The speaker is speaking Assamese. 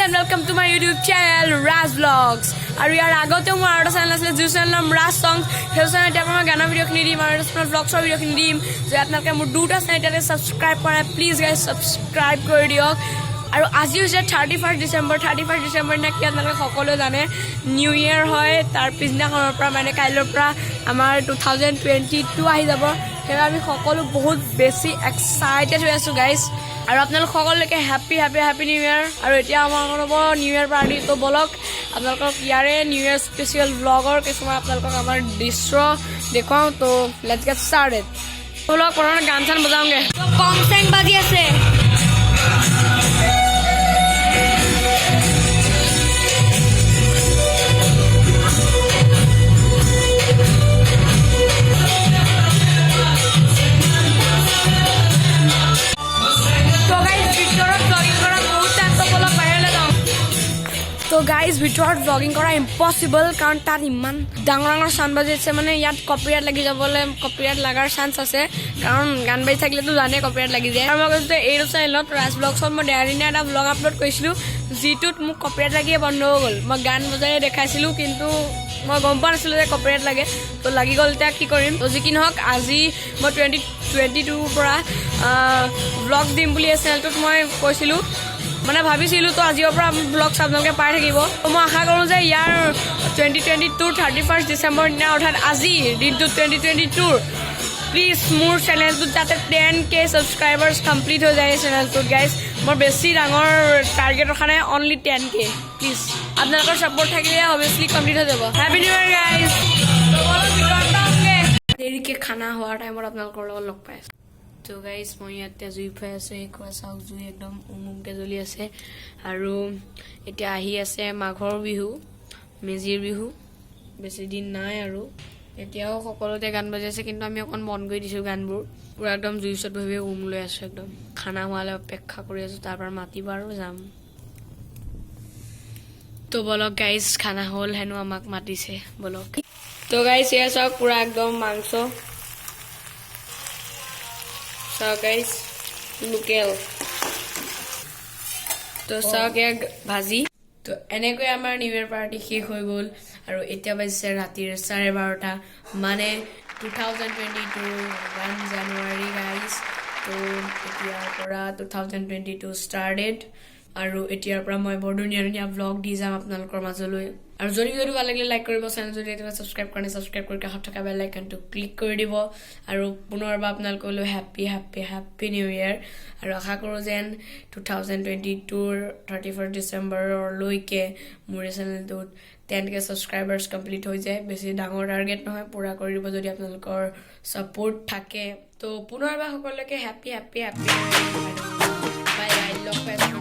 and welcome to my YouTube channel Raz Vlogs. আৰু ইয়াৰ আগতে মোৰ আৰু এটা চেনেল আছিল যিটো নাম Raz Songs। সেই চেনেলতে মই গানা ভিডিঅ'খিনি দিম আৰু স্মল ভ্লগছৰ ভিডিঅ'খিনি দিম। যে আপোনালোকে মোৰ দুটা চেনেলতে ছাবস্ক্ৰাইব কৰা প্লিজ গাইজ ছাবস্ক্ৰাইব কৰি দিয়ক। আৰু আজি হৈছে 31 ডিচেম্বৰ দিনা কি আপোনালোকে সকলোৱে জানে নিউ ইয়েৰ হয়। তাৰ পিছদিনাখনৰ পৰা মানে কাইলৈৰ পৰা আমাৰ 2022 আহি যাব। সেইবাবে আমি সকলো বহুত বেছি এক্সাইটেড হৈ আছোঁ গাইজ। আৰু আপোনালোক সকলোকে হেপী নিউ ইয়েৰ। আৰু এতিয়া আমাৰ হ'ব নিউ ইয়েৰ পাৰ্টি। তো বলক আপোনালোকক ইয়াৰে নিউ ইয়েৰ স্পেচিয়েল ব্লগৰ কিছুমান আপোনালোকক আমাৰ দৃশ্য দেখুৱাওঁ। তো লেটছ গেট ষ্টাৰ্টেড। বলক প্ৰথমে গান চান বজাওঁগে। কম চেং বাজি আছে। তো গাইজ ভিতৰত ব্লগিং কৰা ইম্পচিবল, কাৰণ তাত ইমান ডাঙৰ চাউণ্ড বাজি আছে। মানে ইয়াত কপিৰাইট লাগি যাবলৈ কপিৰাইট লগাৰ চান্স আছে, কাৰণ গান বাজি থাকিলেতো জানে কপিৰাইট লাগি যায়। আৰু মই কৈছোঁ এইটো চেনেলত ৰাজ ব্লগছত মই দেৰিনা এটা ব্লগ আপলোড কৰিছিলোঁ, যিটোত মোক কপিৰাইট লাগিয়ে বন্ধ হৈ গ'ল। মই গান বজাই দেখাইছিলোঁ, কিন্তু মই গম পোৱা নাছিলোঁ যে কপিৰাইট লাগে। তো লাগি গ'ল, এতিয়া কি কৰিম। তো যি কি নহওক আজি মই 2022ৰ পৰা ব্লগ দিম বুলি এই চেনেলটোত মই কৈছিলোঁ, মানে ভাবিছিলোঁ। তো আজিৰ পৰা ব্লগ আপোনালোকে পাই থাকিব। তো মই আশা কৰোঁ যে ইয়াৰ 2022 31 ডিচেম্বৰ দিনা, অৰ্থাৎ আজি দিনটো 2022 প্লিজ মোৰ চেনেলটোত যাতে 10K ছাবস্ক্ৰাইবাৰ্ছ কমপ্লিট হৈ যায়। এই চেনেলটোত গাইজ মোৰ বেছি ডাঙৰ টাৰ্গেট ৰখা নাই, অনলি 10K। প্লিজ আপোনালোকৰ ছাপোৰ্ট থাকিলে অভিয়াছলি কমপ্লিট হৈ যাব। Happy new year guys. দেৰিকৈ খানা হোৱাৰ টাইমত আপোনালোকৰ লগত লগ পাই আছোঁ। তো গাইজ মই ইয়াতে জুই ফুৱাই আছোঁ। এই খোৱা চাওক জুই একদম উমুককৈ জ্বলি আছে। আৰু এতিয়া আহি আছে মাঘৰ বিহু, মেজিৰ বিহু, বেছি দিন নাই। আৰু এতিয়াও সকলোতে গান বাজি আছে, কিন্তু আমি অকণ বন্ধ কৰি দিছোঁ গানবোৰ। পূৰা একদম জুইৰ ওচৰত বহি লৈ আছোঁ। একদম খানা হোৱালৈ অপেক্ষা কৰি আছোঁ, তাৰ পৰা মাতিব আৰু যাম। তো বলক গাইজ, খানা হ'ল হেনো, আমাক মাতিছে, বলক। তো গাইজ এয়া চাওক পূৰা একদম মাংস গাইজ লোকেল। তো চাওক এয়া ভাজি। তো এনেকৈ আমাৰ নিউ ইয়েৰ পাৰ্টি শেষ হৈ গ'ল। আৰু এতিয়া বাজিছে ৰাতিৰ 12:30, মানে 2022 1 জানুৱাৰী গাইজ। তো এতিয়াৰ পৰা 2022 ষ্টাৰ্টেড। আৰু এতিয়াৰ পৰা মই বৰ ধুনীয়া ব্লগ দি যাম আপোনালোকৰ মাজলৈ। আৰু যদি ভিডিঅ'টো ভাল লাগিলে লাইক কৰিব, চেনেল যদি এতিয়া ছাবস্ক্ৰাইব কৰি কাষত থকা বেল আইকনটো ক্লিক কৰি দিব। আৰু পুনৰবাৰ আপোনালোকলৈ হেপী নিউ ইয়েৰ। আৰু আশা কৰোঁ যেন 2022 31 ডিচেম্বৰলৈকে মোৰ এই চেনেলটোত 10K ছাবস্ক্ৰাইবাৰ্ছ কমপ্লিট হৈ যায়। বেছি ডাঙৰ টাৰ্গেট নহয়, পূৰা কৰি দিব যদি আপোনালোকৰ ছাপোৰ্ট থাকে। তো পুনৰবাৰ সকলোকে হেপী বাই বাই, লগ পাইছোঁ।